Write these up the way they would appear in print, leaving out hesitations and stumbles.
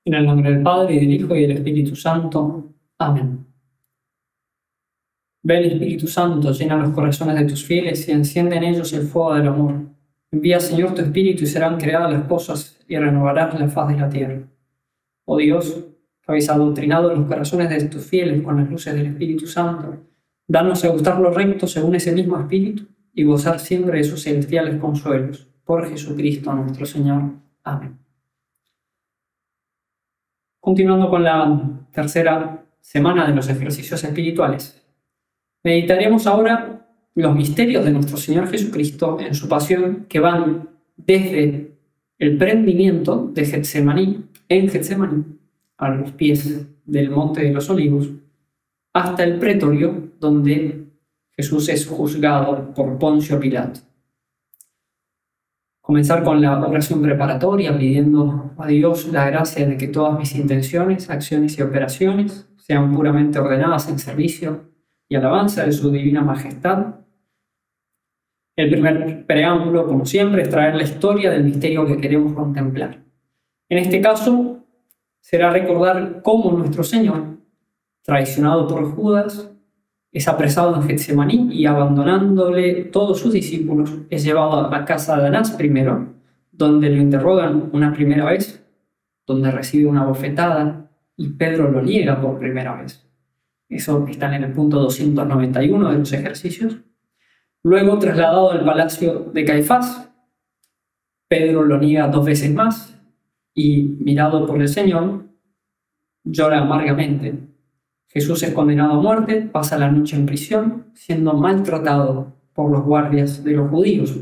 En el nombre del Padre, y del Hijo, y del Espíritu Santo. Amén. Ven, Espíritu Santo, llena los corazones de tus fieles y enciende en ellos el fuego del amor. Envía, Señor, tu Espíritu y serán creadas las cosas y renovarás la faz de la tierra. Oh Dios, que habéis adoctrinado los corazones de tus fieles con las luces del Espíritu Santo, danos a gustar lo recto según ese mismo Espíritu y gozar siempre de sus celestiales consuelos. Por Jesucristo nuestro Señor. Amén. Continuando con la tercera semana de los ejercicios espirituales, meditaremos ahora los misterios de nuestro Señor Jesucristo en su pasión, que van desde el prendimiento de Getsemaní, en Getsemaní, a los pies del Monte de los Olivos, hasta el pretorio, donde Jesús es juzgado por Poncio Pilato. Comenzar con la oración preparatoria, pidiendo a Dios la gracia de que todas mis intenciones, acciones y operaciones sean puramente ordenadas en servicio y alabanza de su divina majestad. El primer preámbulo, como siempre, es traer la historia del misterio que queremos contemplar. En este caso, será recordar cómo nuestro Señor, traicionado por Judas, es apresado en Getsemaní y, abandonándole todos sus discípulos, es llevado a la casa de Anás primero, donde lo interrogan una primera vez, donde recibe una bofetada y Pedro lo niega por primera vez. Eso está en el punto 291 de los ejercicios. Luego, trasladado al palacio de Caifás, Pedro lo niega 2 veces más y, mirado por el Señor, llora amargamente. Jesús es condenado a muerte, pasa la noche en prisión, siendo maltratado por los guardias de los judíos.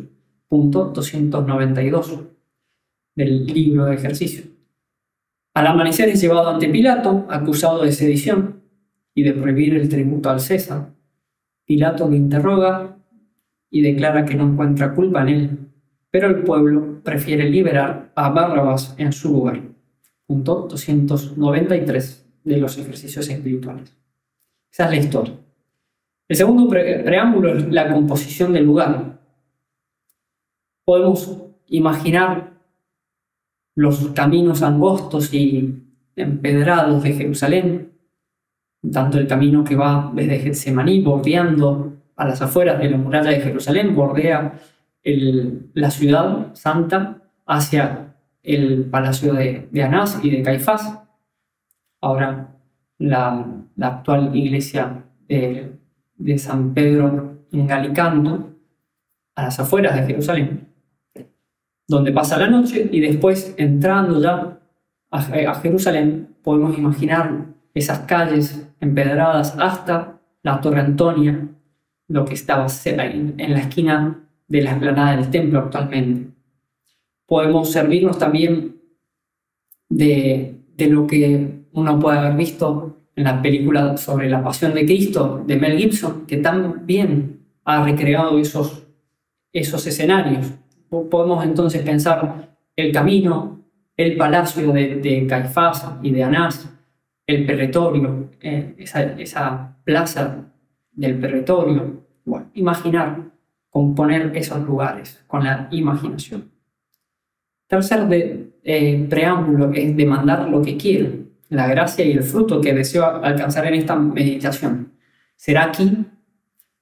Punto 292 del libro de ejercicios. Al amanecer es llevado ante Pilato, acusado de sedición y de prohibir el tributo al César. Pilato lo interroga y declara que no encuentra culpa en él, pero el pueblo prefiere liberar a Barrabás en su lugar. Punto 293 de los ejercicios espirituales. Esa es la historia. El segundo preámbulo es la composición del lugar. Podemos imaginar los caminos angostos y empedrados de Jerusalén, tanto el camino que va desde Getsemaní, bordeando a las afueras de la muralla de Jerusalén, bordea la ciudad santa hacia el palacio de Anás y de Caifás. Ahora la actual iglesia de San Pedro en Galicanto, a las afueras de Jerusalén, donde pasa la noche, y después, entrando ya a Jerusalén, podemos imaginar esas calles empedradas hasta la Torre Antonia, lo que estaba en la esquina de la explanada del templo actualmente. Podemos servirnos también de lo que uno puede haber visto en la película sobre la Pasión de Cristo de Mel Gibson, que tan bien ha recreado esos escenarios. Podemos entonces pensar el camino, el palacio de Caifás y de Anás, el pretorio, esa plaza del pretorio. Bueno, imaginar, componer esos lugares con la imaginación. Tercer preámbulo es demandar lo que quiero, la gracia y el fruto que deseo alcanzar en esta meditación. Será aquí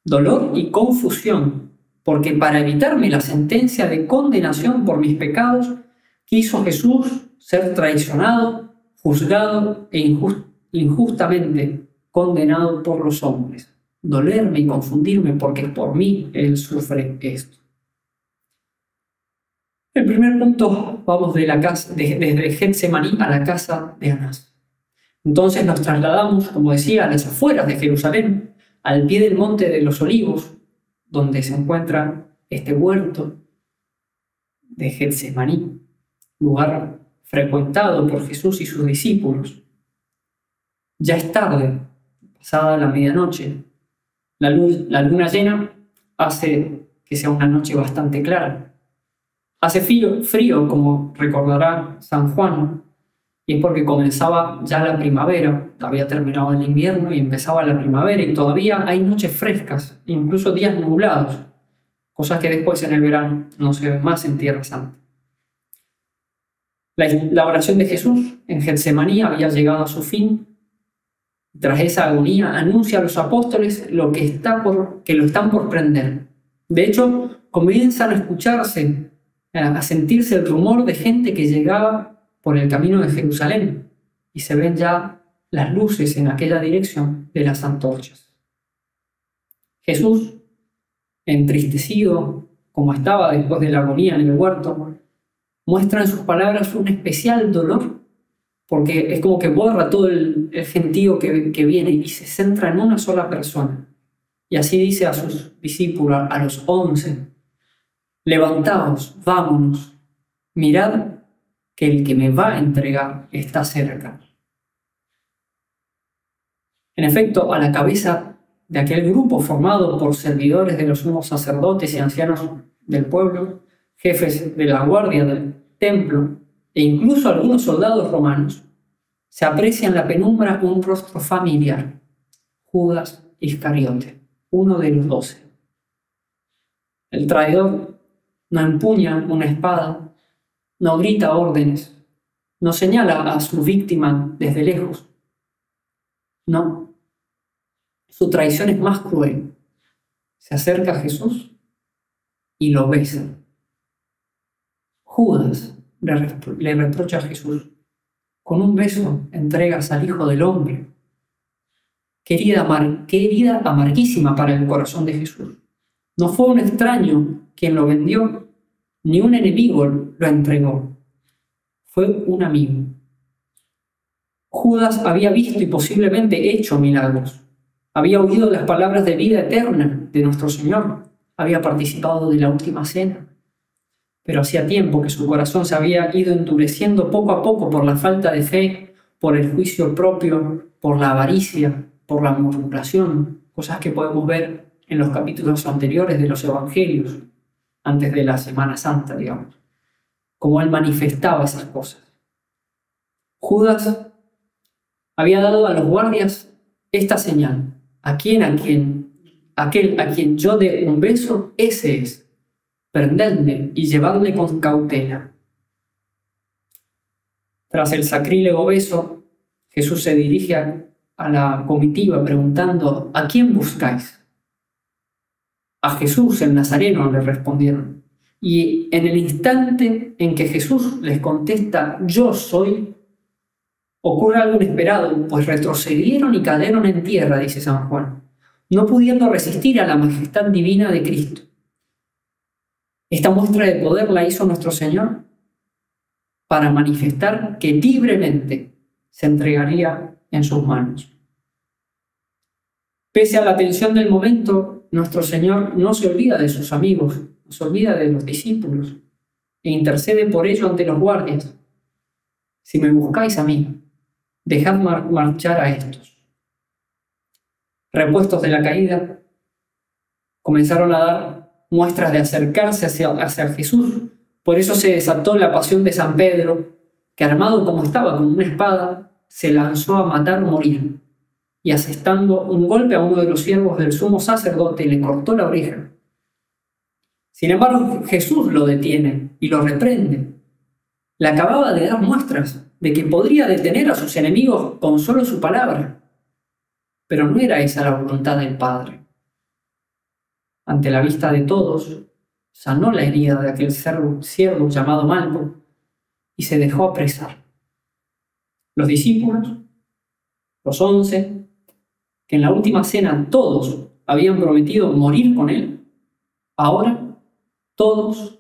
dolor y confusión, porque para evitarme la sentencia de condenación por mis pecados, quiso Jesús ser traicionado, juzgado e injustamente condenado por los hombres. Dolerme y confundirme porque por mí Él sufre esto. El primer punto, vamos desde Getsemaní a la casa de Anás. Entonces nos trasladamos, como decía, a las afueras de Jerusalén, al pie del Monte de los Olivos, donde se encuentra este huerto de Getsemaní, lugar frecuentado por Jesús y sus discípulos. Ya es tarde, pasada la medianoche. La luna llena hace que sea una noche bastante clara. Hace frío, como recordará San Juan, y es porque comenzaba ya la primavera, había terminado el invierno y empezaba la primavera, y todavía hay noches frescas, incluso días nublados, cosas que después en el verano no se ven más en Tierra Santa. La oración de Jesús en Getsemaní había llegado a su fin. Tras esa agonía, anuncia a los apóstoles que lo están por prender. De hecho, comienzan a escucharse, a sentirse el rumor de gente que llegaba por el camino de Jerusalén, y se ven ya las luces en aquella dirección de las antorchas. Jesús, entristecido como estaba después de la agonía en el huerto, muestra en sus palabras un especial dolor, porque es como que borra todo el gentío que viene y se centra en una sola persona. Y así dice a sus discípulos, a los 11, levantaos, vámonos, mirad que el que me va a entregar está cerca. En efecto, a la cabeza de aquel grupo formado por servidores de los sumos sacerdotes y ancianos del pueblo, jefes de la guardia del templo e incluso algunos soldados romanos, se aprecia en la penumbra un rostro familiar, Judas Iscariote, uno de los 12. El traidor no empuña una espada, no grita órdenes, no señala a su víctima desde lejos. No, su traición es más cruel. Se acerca a Jesús y lo besa. Judas le reprocha a Jesús: con un beso entregas al Hijo del Hombre. Qué herida amarguísima para el corazón de Jesús. No fue un extraño quien lo vendió, ni un enemigo lo entregó. Fue un amigo. Judas había visto y posiblemente hecho milagros. Había oído las palabras de vida eterna de nuestro Señor. Había participado de la última cena. Pero hacía tiempo que su corazón se había ido endureciendo poco a poco por la falta de fe, por el juicio propio, por la avaricia, por la murmuración, cosas que podemos ver en los capítulos anteriores de los Evangelios, antes de la Semana Santa, digamos, cómo él manifestaba esas cosas. Judas había dado a los guardias esta señal: aquel a quien yo dé un beso, ese es. Prendedle y llevadle con cautela. Tras el sacrílego beso, Jesús se dirige a la comitiva preguntando: ¿a quién buscáis? A Jesús el Nazareno, le respondieron. Y en el instante en que Jesús les contesta: yo soy, ocurre algo inesperado, pues retrocedieron y cayeron en tierra, dice San Juan, no pudiendo resistir a la majestad divina de Cristo. Esta muestra de poder la hizo nuestro Señor para manifestar que libremente se entregaría en sus manos. Pese a la tensión del momento, nuestro Señor no se olvida de sus amigos, no se olvida de los discípulos e intercede por ello ante los guardias. Si me buscáis a mí, dejad marchar a estos. Repuestos de la caída, comenzaron a dar muestras de acercarse hacia Jesús. Por eso se desató la pasión de San Pedro, que armado como estaba con una espada, se lanzó a matar o morir, y asestando un golpe a uno de los siervos del sumo sacerdote, le cortó la oreja. Sin embargo, Jesús lo detiene y lo reprende. Le acababa de dar muestras de que podría detener a sus enemigos con solo su palabra, pero no era esa la voluntad del Padre. Ante la vista de todos, sanó la herida de aquel siervo llamado Malco y se dejó apresar. Los discípulos, los 11, que en la última cena todos habían prometido morir con él, ahora todos,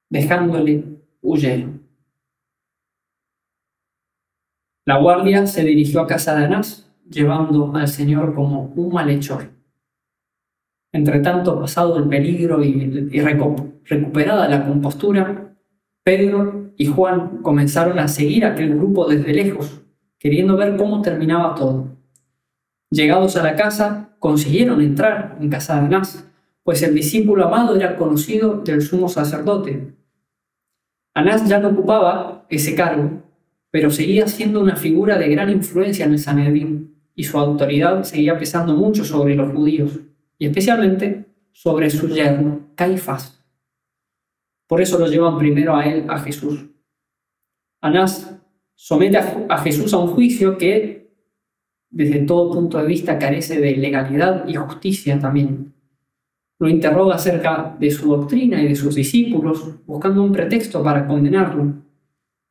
dejándole, huyeron. La guardia se dirigió a casa de Anás, llevando al Señor como un malhechor. Entretanto, pasado el peligro y recuperada la compostura, Pedro y Juan comenzaron a seguir a aquel grupo desde lejos, queriendo ver cómo terminaba todo. Llegados a la casa, consiguieron entrar en casa de Anás, pues el discípulo amado era conocido del sumo sacerdote. Anás ya no ocupaba ese cargo, pero seguía siendo una figura de gran influencia en el Sanedrín, y su autoridad seguía pesando mucho sobre los judíos, y especialmente sobre su yerno, Caifás. Por eso lo llevan primero a él, a Jesús. Anás somete a Jesús a un juicio que, desde todo punto de vista, carece de legalidad y justicia también. Lo interroga acerca de su doctrina y de sus discípulos, buscando un pretexto para condenarlo.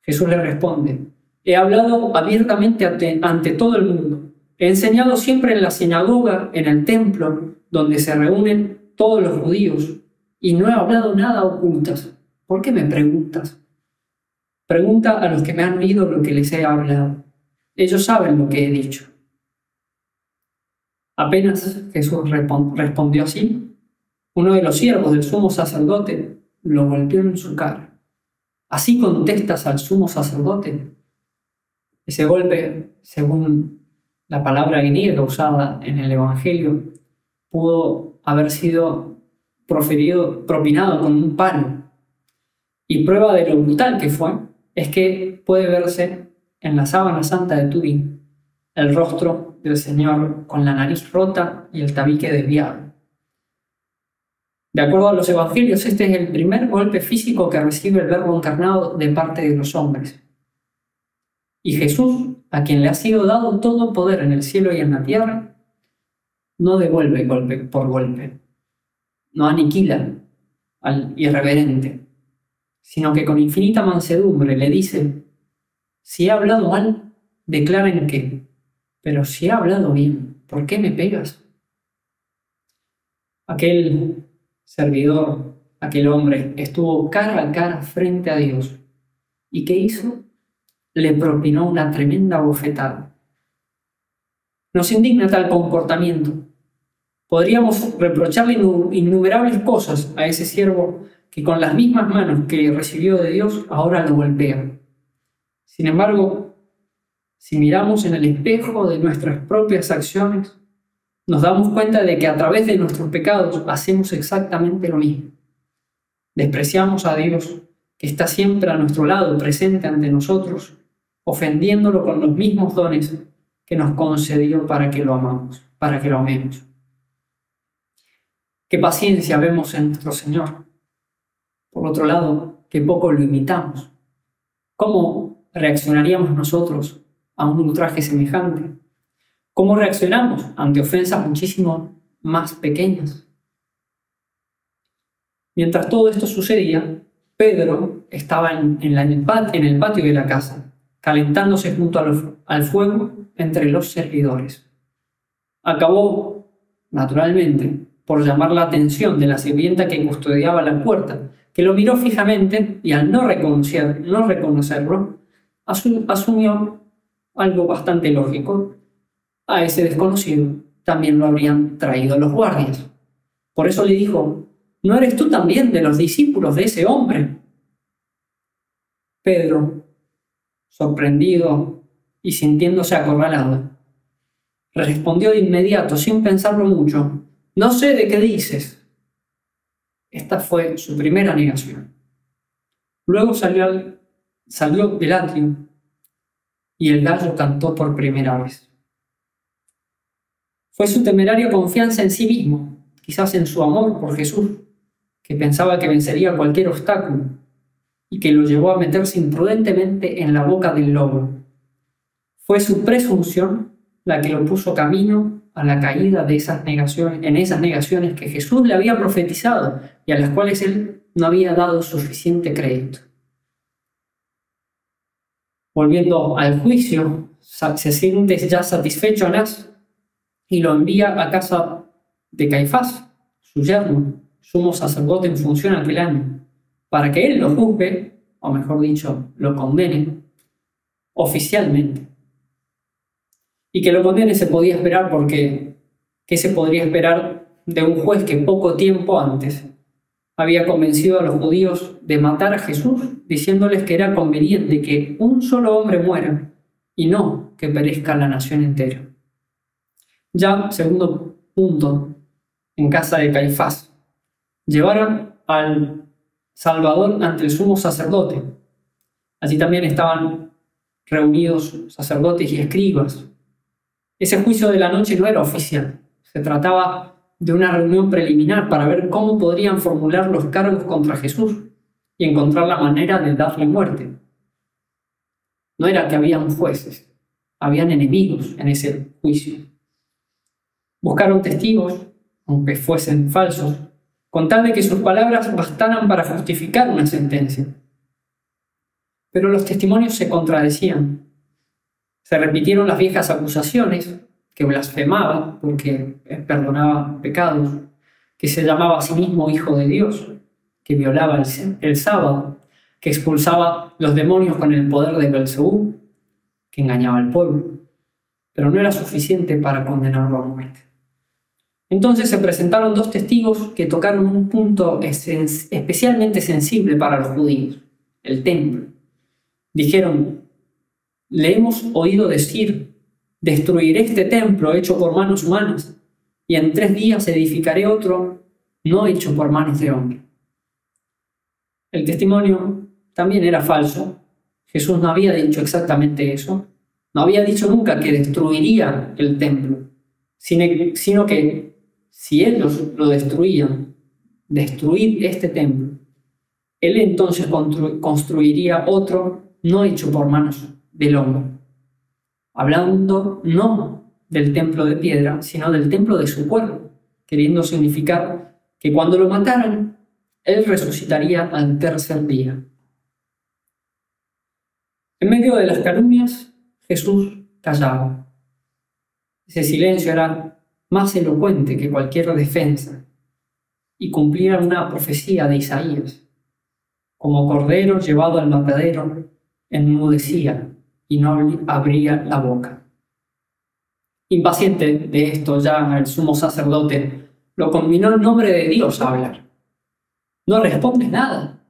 Jesús le responde: he hablado abiertamente ante todo el mundo. He enseñado siempre en la sinagoga, en el templo, donde se reúnen todos los judíos, y no he hablado nada a ocultas. ¿Por qué me preguntas? Pregunta a los que me han oído lo que les he hablado. Ellos saben lo que he dicho. Apenas Jesús respondió así, uno de los siervos del sumo sacerdote lo golpeó en su cara. ¿Así contestas al sumo sacerdote? Ese golpe, según la palabra griega usada en el Evangelio, pudo haber sido propinado con un palo. Y prueba de lo brutal que fue es que puede verse en la sábana santa de Turín el rostro del Señor con la nariz rota y el tabique desviado. De acuerdo a los evangelios, este es el primer golpe físico que recibe el Verbo encarnado de parte de los hombres. Y Jesús, a quien le ha sido dado todo poder en el cielo y en la tierra, no devuelve golpe por golpe, no aniquila al irreverente, sino que con infinita mansedumbre le dice: si he hablado mal, declaren qué, pero si he hablado bien, ¿por qué me pegas? Aquel servidor, aquel hombre, estuvo cara a cara frente a Dios. ¿Y qué hizo? Le propinó una tremenda bofetada. Nos indigna tal comportamiento. Podríamos reprocharle innumerables cosas a ese siervo que con las mismas manos que recibió de Dios ahora lo golpea. Sin embargo, si miramos en el espejo de nuestras propias acciones, nos damos cuenta de que a través de nuestros pecados hacemos exactamente lo mismo. Despreciamos a Dios, que está siempre a nuestro lado, presente ante nosotros, ofendiéndolo con los mismos dones que nos concedió para que lo amemos. Qué paciencia vemos en nuestro Señor. Por otro lado, qué poco lo imitamos. ¿Cómo reaccionaríamos nosotros a un ultraje semejante? ¿Cómo reaccionamos ante ofensas muchísimo más pequeñas? Mientras todo esto sucedía, Pedro estaba en el patio de la casa, calentándose junto al fuego entre los servidores. Acabó, naturalmente, por llamar la atención de la sirvienta que custodiaba la puerta, que lo miró fijamente y al no reconocerlo, asumió algo bastante lógico. A ese desconocido también lo habrían traído los guardias. Por eso le dijo: ¿no eres tú también de los discípulos de ese hombre? Pedro, sorprendido y sintiéndose acorralado, respondió de inmediato, sin pensarlo mucho: no sé de qué dices. Esta fue su primera negación. Luego salió del atrio y el gallo cantó por primera vez. Fue su temeraria confianza en sí mismo, quizás en su amor por Jesús, que pensaba que vencería cualquier obstáculo y que lo llevó a meterse imprudentemente en la boca del lobo. Fue su presunción la que lo puso camino a la caída de esas negaciones que Jesús le había profetizado y a las cuales él no había dado suficiente crédito. Volviendo al juicio, se siente ya satisfecho Anás y lo envía a casa de Caifás, su yerno, sumo sacerdote en función aquel año, para que él lo juzgue, o mejor dicho, lo condene oficialmente. Y que lo condene se podía esperar porque ¿qué se podría esperar de un juez que poco tiempo antes había convencido a los judíos de matar a Jesús, diciéndoles que era conveniente que un solo hombre muera y no que perezca la nación entera? Ya, segundo punto, en casa de Caifás, llevaron al Salvador ante el sumo sacerdote. Allí también estaban reunidos sacerdotes y escribas. Ese juicio de la noche no era oficial, se trataba de una reunión preliminar para ver cómo podrían formular los cargos contra Jesús y encontrar la manera de darle muerte. No era que habían jueces, habían enemigos en ese juicio. Buscaron testigos, aunque fuesen falsos, con tal de que sus palabras bastaran para justificar una sentencia. Pero los testimonios se contradecían. Se repitieron las viejas acusaciones, que blasfemaba porque perdonaba pecados, que se llamaba a sí mismo Hijo de Dios, que violaba el sábado, que expulsaba los demonios con el poder de Belzebú, que engañaba al pueblo. Pero no era suficiente para condenarlo a muerte. Entonces se presentaron dos testigos que tocaron un punto especialmente sensible para los judíos, el templo. Dijeron: le hemos oído decir, destruiré este templo hecho por manos humanas, y en 3 días edificaré otro no hecho por manos de hombre. El testimonio también era falso. Jesús no había dicho exactamente eso. No había dicho nunca que destruiría el templo, sino que si ellos lo destruían, destruir este templo, él entonces construiría otro no hecho por manos del hombre. Hablando no del templo de piedra, sino del templo de su cuerpo, queriendo significar que cuando lo mataran, él resucitaría al 3er día. En medio de las calumnias, Jesús callaba. Ese silencio era más elocuente que cualquier defensa y cumplía una profecía de Isaías. Como cordero llevado al matadero, enmudecía y no abría la boca. Impaciente de esto, ya el sumo sacerdote lo conminó en nombre de Dios a hablar. No respondes nada.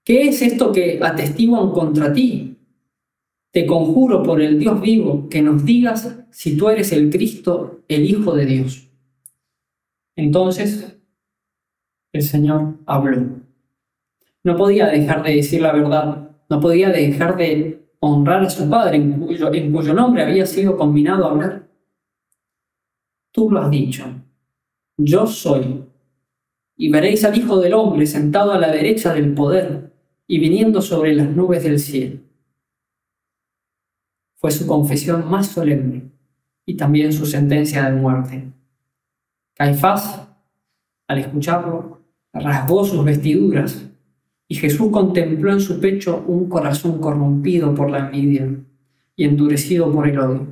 ¿Qué es esto que atestiguan contra ti? Te conjuro por el Dios vivo que nos digas si tú eres el Cristo, el Hijo de Dios. Entonces el Señor habló. No podía dejar de decir la verdad, no podía dejar de honrar a su Padre, en cuyo nombre había sido conminado a hablar. Tú lo has dicho, yo soy, y veréis al Hijo del Hombre sentado a la derecha del poder y viniendo sobre las nubes del cielo. Fue su confesión más solemne y también su sentencia de muerte. Caifás, al escucharlo, rasgó sus vestiduras y Jesús contempló en su pecho un corazón corrompido por la envidia y endurecido por el odio.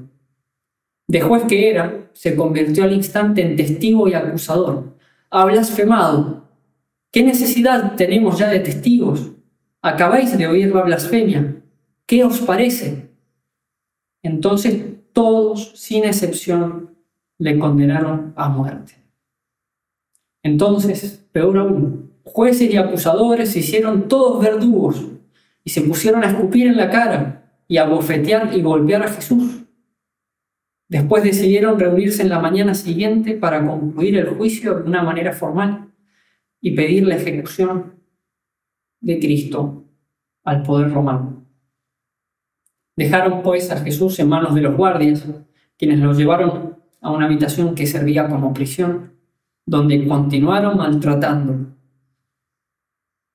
De juez que era, se convirtió al instante en testigo y acusador. Ha blasfemado. ¿Qué necesidad tenemos ya de testigos? Acabáis de oír la blasfemia. ¿Qué os parece? Entonces todos, sin excepción, le condenaron a muerte. Entonces, peor aún, jueces y acusadores se hicieron todos verdugos y se pusieron a escupir en la cara y a bofetear y golpear a Jesús. Después decidieron reunirse en la mañana siguiente para concluir el juicio de una manera formal y pedir la ejecución de Cristo al poder romano. Dejaron pues a Jesús en manos de los guardias, quienes lo llevaron a una habitación que servía como prisión, donde continuaron maltratándolo.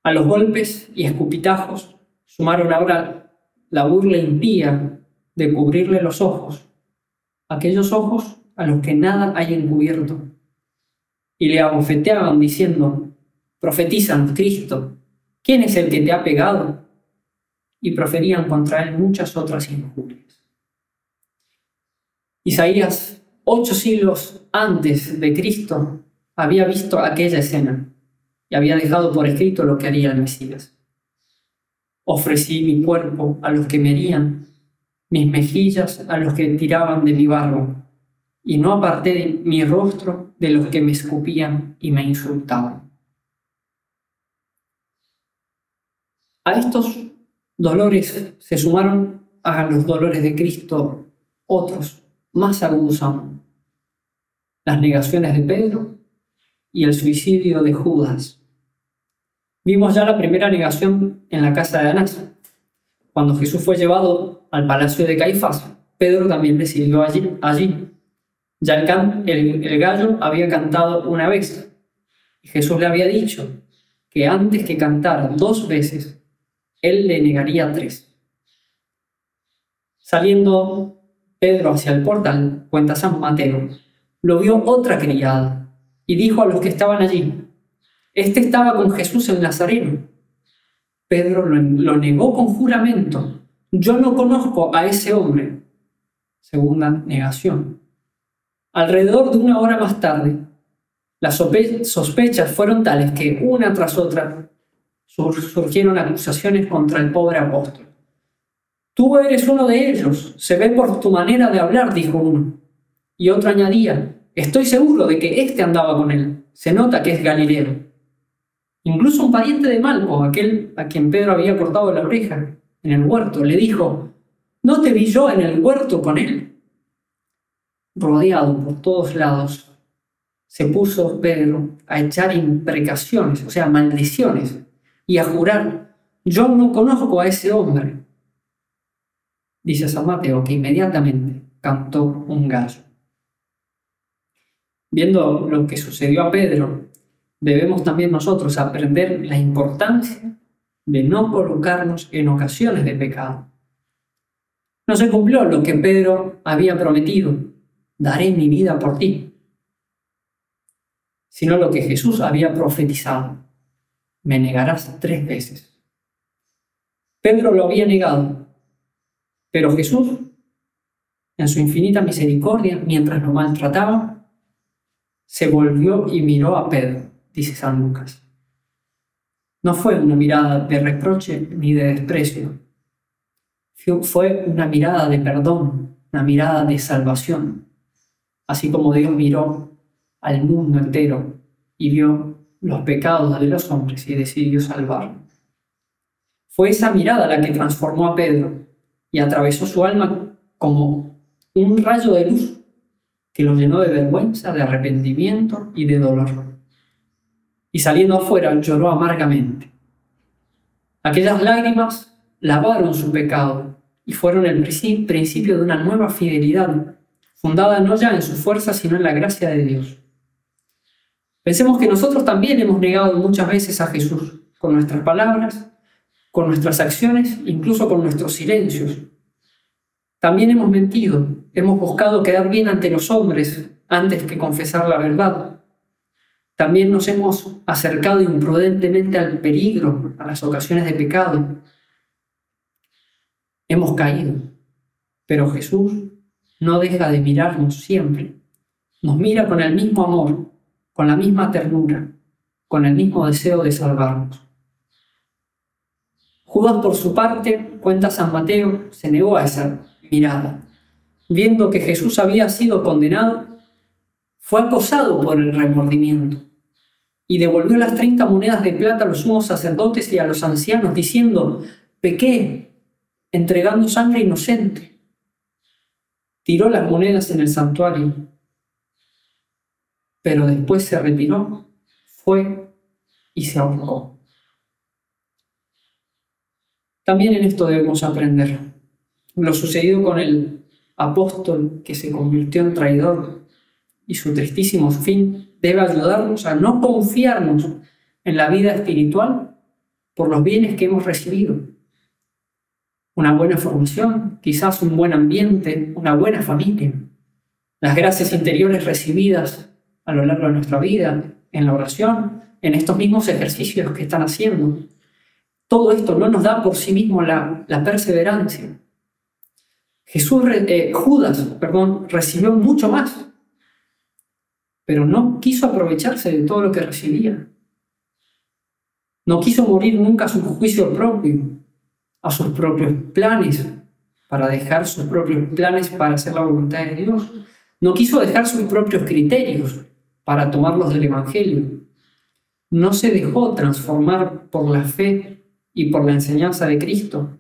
A los golpes y escupitajos sumaron ahora la burla impía de cubrirle los ojos, aquellos ojos a los que nada hay encubierto, y le abofeteaban diciendo: «Profetízanos, Cristo, ¿quién es el que te ha pegado?», y proferían contra él muchas otras injurias. Isaías, 8 siglos antes de Cristo, había visto aquella escena y había dejado por escrito lo que haría el Mesías. Ofrecí mi cuerpo a los que me herían, mis mejillas a los que tiraban de mi barro, y no aparté mi rostro de los que me escupían y me insultaban. A estos dolores se sumaron a los dolores de Cristo otros, más agudos aún: las negaciones de Pedro y el suicidio de Judas. Vimos ya la primera negación en la casa de Anás. Cuando Jesús fue llevado al palacio de Caifás, Pedro también le siguió allí. Ya el gallo había cantado una vez, y Jesús le había dicho que antes que cantara 2 veces, él le negaría 3. Saliendo Pedro hacia el portal, cuenta San Mateo, lo vio otra criada y dijo a los que estaban allí: «Este estaba con Jesús el Nazareno». Pedro lo negó con juramento: «Yo no conozco a ese hombre». Segunda negación. Alrededor de 1 hora más tarde, las sospechas fueron tales que una tras otra surgieron acusaciones contra el pobre apóstol. «Tú eres uno de ellos, se ve por tu manera de hablar», dijo uno. Y otro añadía: «Estoy seguro de que éste andaba con él, se nota que es Galileo». Incluso un pariente de Malco, aquel a quien Pedro había cortado la oreja en el huerto, le dijo: «¿No te vi yo en el huerto con él?». Rodeado por todos lados, se puso Pedro a echar imprecaciones, o sea, maldiciones, y a jurar: «Yo no conozco a ese hombre». Dice San Mateo que inmediatamente cantó un gallo. Viendo lo que sucedió a Pedro, debemos también nosotros aprender la importancia de no colocarnos en ocasiones de pecado. No se cumplió lo que Pedro había prometido: «Daré mi vida por ti», sino lo que Jesús había profetizado: «Me negarás 3 veces». Pedro lo había negado, pero Jesús, en su infinita misericordia, mientras lo maltrataba, se volvió y miró a Pedro, dice San Lucas. No fue una mirada de reproche ni de desprecio, fue una mirada de perdón, una mirada de salvación, así como Dios miró al mundo entero y vio los pecados de los hombres y decidió salvarlo. Fue esa mirada la que transformó a Pedro y atravesó su alma como un rayo de luz que lo llenó de vergüenza, de arrepentimiento y de dolor. Y saliendo afuera lloró amargamente. Aquellas lágrimas lavaron su pecado y fueron el principio de una nueva fidelidad, fundada no ya en su fuerza, sino en la gracia de Dios. Pensemos que nosotros también hemos negado muchas veces a Jesús, con nuestras palabras, con nuestras acciones, incluso con nuestros silencios. También hemos mentido, hemos buscado quedar bien ante los hombres antes que confesar la verdad. También nos hemos acercado imprudentemente al peligro, a las ocasiones de pecado. Hemos caído, pero Jesús no deja de mirarnos siempre. Nos mira con el mismo amor, con la misma ternura, con el mismo deseo de salvarnos. Judas, por su parte, cuenta San Mateo, se negó a esa mirada. Viendo que Jesús había sido condenado, fue acosado por el remordimiento y devolvió las 30 monedas de plata a los sumos sacerdotes y a los ancianos, diciendo: «Pequé, entregando sangre inocente». Tiró las monedas en el santuario, pero después se retiró, fue y se ahorcó. También en esto debemos aprender. Lo sucedido con el apóstol que se convirtió en traidor y su tristísimo fin debe ayudarnos a no confiarnos en la vida espiritual por los bienes que hemos recibido. Una buena formación, quizás un buen ambiente, una buena familia, las gracias interiores recibidas a lo largo de nuestra vida, en la oración, en estos mismos ejercicios que están haciendo. Todo esto no nos da por sí mismo la perseverancia. Judas recibió mucho más, pero no quiso aprovecharse de todo lo que recibía. No quiso morir nunca a su juicio propio, a sus propios planes, para dejar sus propios planes para hacer la voluntad de Dios. No quiso dejar sus propios criterios para tomarlos del Evangelio. No se dejó transformar por la fe y por la enseñanza de Cristo,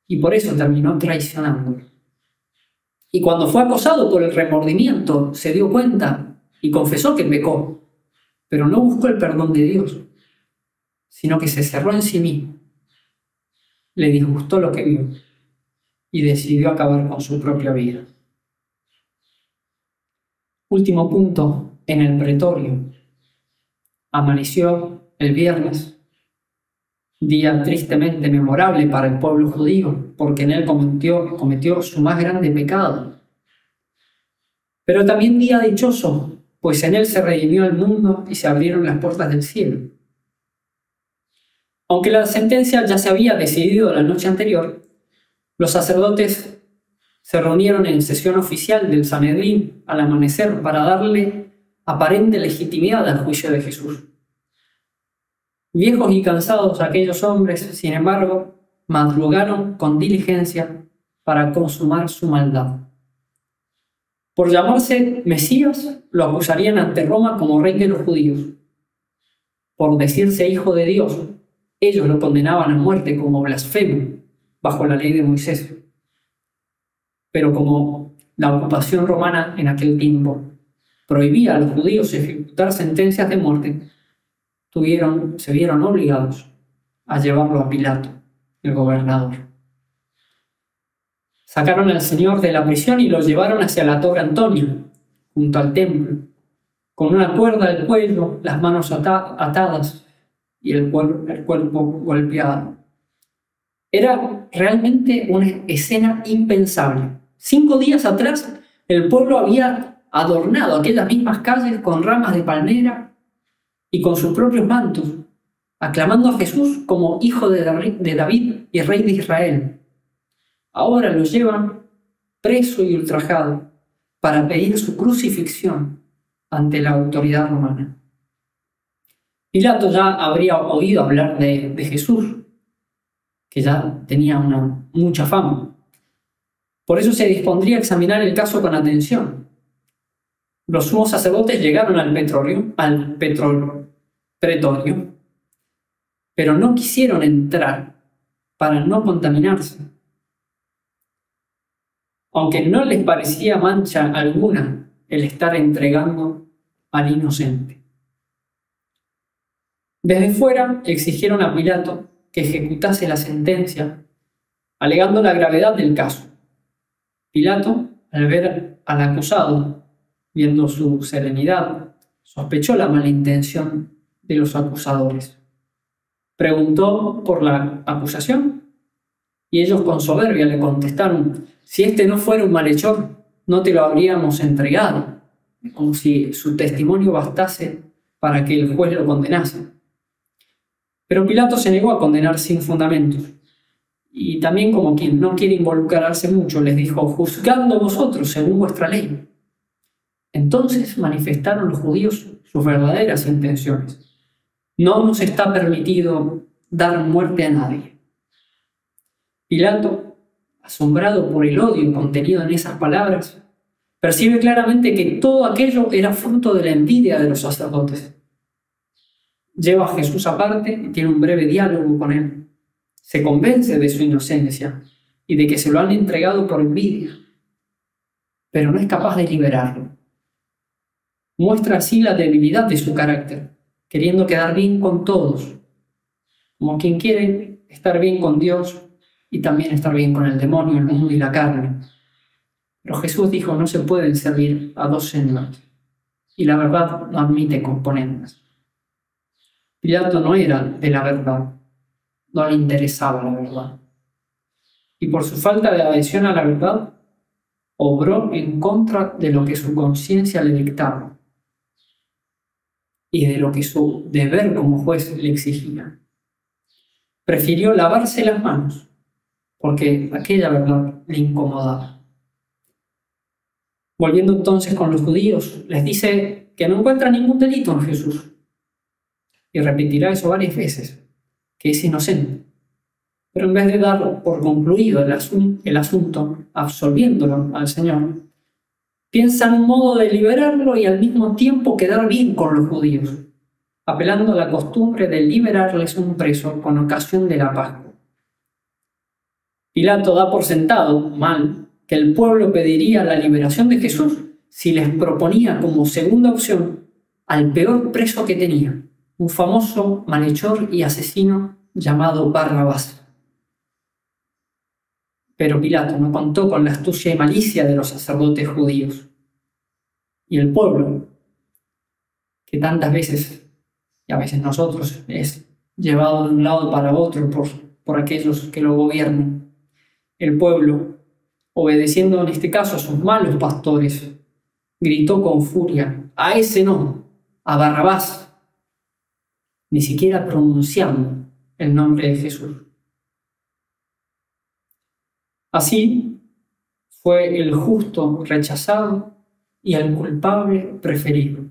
y por eso terminó traicionándolo. Y cuando fue acosado por el remordimiento, se dio cuenta y confesó que pecó, pero no buscó el perdón de Dios, sino que se cerró en sí mismo. Le disgustó lo que vio y decidió acabar con su propia vida. Último punto, en el pretorio. Amaneció el viernes. día tristemente memorable para el pueblo judío, porque en él cometió su más grande pecado. Pero también día dichoso, pues en él se redimió el mundo y se abrieron las puertas del cielo. Aunque la sentencia ya se había decidido la noche anterior, los sacerdotes se reunieron en sesión oficial del Sanedrín al amanecer para darle aparente legitimidad al juicio de Jesús. Viejos y cansados aquellos hombres, sin embargo, madrugaron con diligencia para consumar su maldad. Por llamarse Mesías, lo acusarían ante Roma como rey de los judíos. Por decirse hijo de Dios, ellos lo condenaban a muerte como blasfemo bajo la ley de Moisés. Pero como la ocupación romana en aquel tiempo prohibía a los judíos ejecutar sentencias de muerte, se vieron obligados a llevarlo a Pilato, el gobernador. Sacaron al Señor de la prisión y lo llevaron hacia la Torre Antonia, junto al templo, con una cuerda al cuello, las manos atadas y el cuerpo golpeado. Era realmente una escena impensable. 5 días atrás, el pueblo había adornado aquellas mismas calles con ramas de palmera y con sus propios mantos, aclamando a Jesús como hijo de David y rey de Israel. Ahora lo llevan preso y ultrajado para pedir su crucifixión ante la autoridad romana. Pilato ya habría oído hablar de Jesús, que ya tenía mucha fama. Por eso se dispondría a examinar el caso con atención. Los sumos sacerdotes llegaron al pretorio, pero no quisieron entrar para no contaminarse. Aunque no les parecía mancha alguna el estar entregando al inocente. Desde fuera exigieron a Pilato que ejecutase la sentencia, alegando la gravedad del caso. Pilato, al ver al acusado, viendo su serenidad, sospechó la mala intención de los acusadores. Preguntó por la acusación y ellos con soberbia le contestaron: si este no fuera un malhechor, no te lo habríamos entregado, como si su testimonio bastase para que el juez lo condenase. Pero Pilato se negó a condenar sin fundamentos, y también, como quien no quiere involucrarse mucho, les dijo: juzgadlo vosotros según vuestra ley. Entonces manifestaron los judíos sus verdaderas intenciones. No nos está permitido dar muerte a nadie. Pilato, asombrado por el odio contenido en esas palabras, percibe claramente que todo aquello era fruto de la envidia de los sacerdotes. Lleva a Jesús aparte y tiene un breve diálogo con él. Se convence de su inocencia y de que se lo han entregado por envidia, pero no es capaz de liberarlo. Muestra así la debilidad de su carácter, queriendo quedar bien con todos, como quien quiere estar bien con Dios y también estar bien con el demonio, el mundo y la carne. Pero Jesús dijo: no se pueden servir a dos señores, y la verdad no admite componendas. Pilato no era de la verdad, no le interesaba la verdad, y por su falta de adhesión a la verdad, obró en contra de lo que su conciencia le dictaba y de lo que su deber como juez le exigía. Prefirió lavarse las manos, porque aquella verdad le incomodaba. Volviendo entonces con los judíos, les dice que no encuentra ningún delito en Jesús, y repetirá eso varias veces, que es inocente. Pero en vez de dar por concluido el asunto, absolviéndolo al Señor, piensa en un modo de liberarlo y al mismo tiempo quedar bien con los judíos, apelando a la costumbre de liberarles un preso con ocasión de la Pascua. Pilato da por sentado, mal, que el pueblo pediría la liberación de Jesús si les proponía como segunda opción al peor preso que tenía, un famoso malhechor y asesino llamado Barrabás. Pero Pilato no contó con la astucia y malicia de los sacerdotes judíos. Y el pueblo, que tantas veces, y a veces nosotros, es llevado de un lado para otro por aquellos que lo gobiernan. El pueblo, obedeciendo en este caso a sus malos pastores, gritó con furia: «A ese no, a Barrabás», ni siquiera pronunciando el nombre de Jesús. Así fue el justo rechazado y el culpable preferido.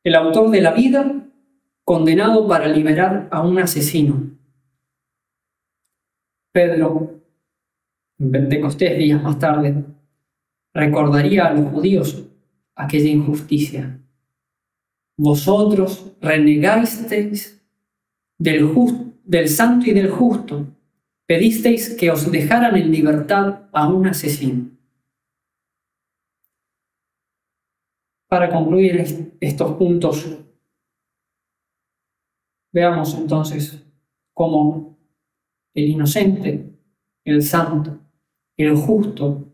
El autor de la vida condenado para liberar a un asesino. Pedro, en Pentecostés, días más tarde, recordaría a los judíos aquella injusticia. Vosotros renegasteis del santo y del justo, pedisteis que os dejaran en libertad a un asesino. Para concluir estos puntos, veamos entonces cómo el inocente, el santo, el justo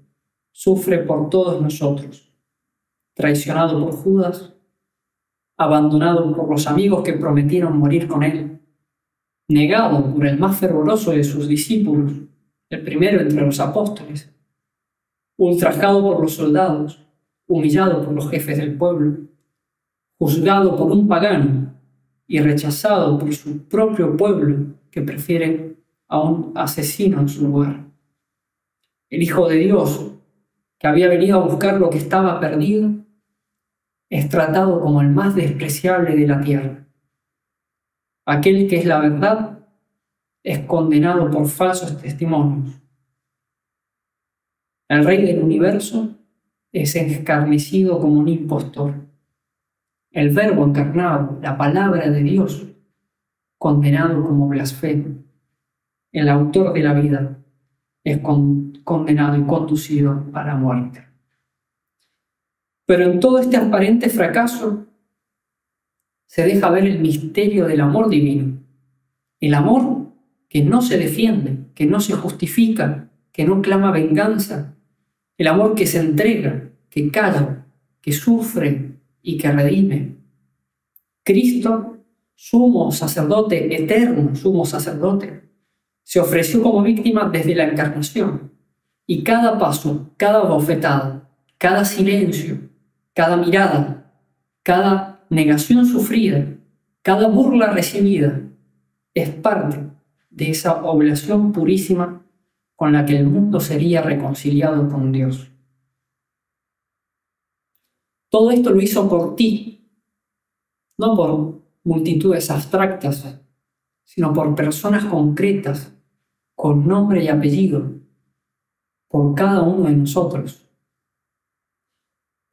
sufre por todos nosotros, traicionado por Judas, abandonado por los amigos que prometieron morir con él, negado por el más fervoroso de sus discípulos, el primero entre los apóstoles, ultrajado por los soldados, humillado por los jefes del pueblo, juzgado por un pagano y rechazado por su propio pueblo que prefiere a un asesino en su lugar. El Hijo de Dios, que había venido a buscar lo que estaba perdido, es tratado como el más despreciable de la tierra. Aquel que es la verdad es condenado por falsos testimonios. El Rey del universo es escarnecido como un impostor. El Verbo encarnado, la palabra de Dios, condenado como blasfemo. El autor de la vida es condenado y conducido a la muerte. Pero en todo este aparente fracaso se deja ver el misterio del amor divino. El amor que no se defiende, que no se justifica, que no clama venganza. El amor que se entrega, que calla, que sufre y que redime. Cristo, sumo sacerdote, eterno sumo sacerdote, se ofreció como víctima desde la encarnación. Y cada paso, cada bofetada, cada silencio, cada mirada, cada negación sufrida, cada burla recibida, es parte de esa oblación purísima con la que el mundo sería reconciliado con Dios. Todo esto lo hizo por ti, no por multitudes abstractas, sino por personas concretas, con nombre y apellido, por cada uno de nosotros.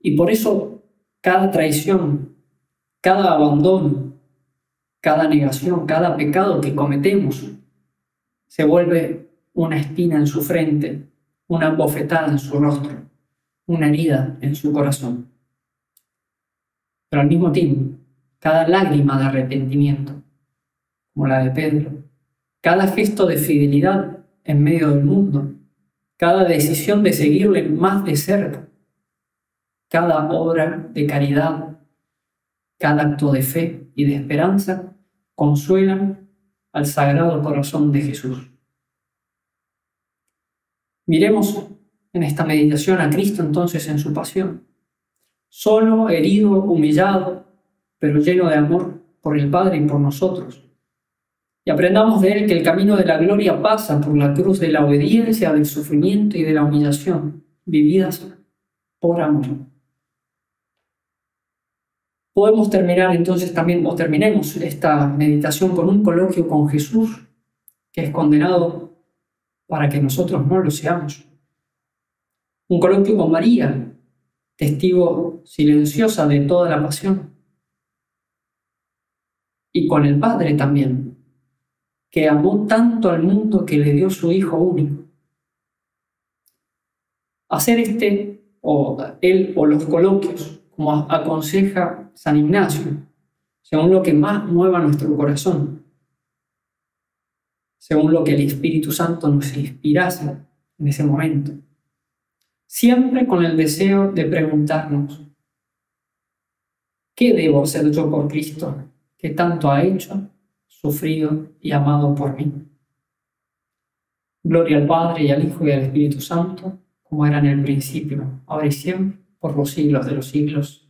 Y por eso cada traición, cada abandono, cada negación, cada pecado que cometemos se vuelve una espina en su frente, una bofetada en su rostro, una herida en su corazón. Pero al mismo tiempo, cada lágrima de arrepentimiento, como la de Pedro, cada gesto de fidelidad en medio del mundo, cada decisión de seguirle más de cerca, cada obra de caridad, cada acto de fe y de esperanza consuelan al Sagrado Corazón de Jesús. Miremos en esta meditación a Cristo entonces en su pasión, solo, herido, humillado, pero lleno de amor por el Padre y por nosotros. Y aprendamos de él que el camino de la gloria pasa por la cruz de la obediencia, del sufrimiento y de la humillación, vividas por amor. Podemos terminar entonces también, o terminemos esta meditación con un coloquio con Jesús, que es condenado para que nosotros no lo seamos. Un coloquio con María, testigo silenciosa de toda la pasión. Y con el Padre también, que amó tanto al mundo que le dio su Hijo único. Hacer él o los coloquios, como aconseja San Ignacio, según lo que más mueva nuestro corazón, según lo que el Espíritu Santo nos inspirase en ese momento. Siempre con el deseo de preguntarnos: ¿qué debo hacer yo por Cristo, que tanto ha hecho sufrido y amado por mí. Gloria al Padre, y al Hijo, y al Espíritu Santo, como era en el principio, ahora y siempre, por los siglos de los siglos.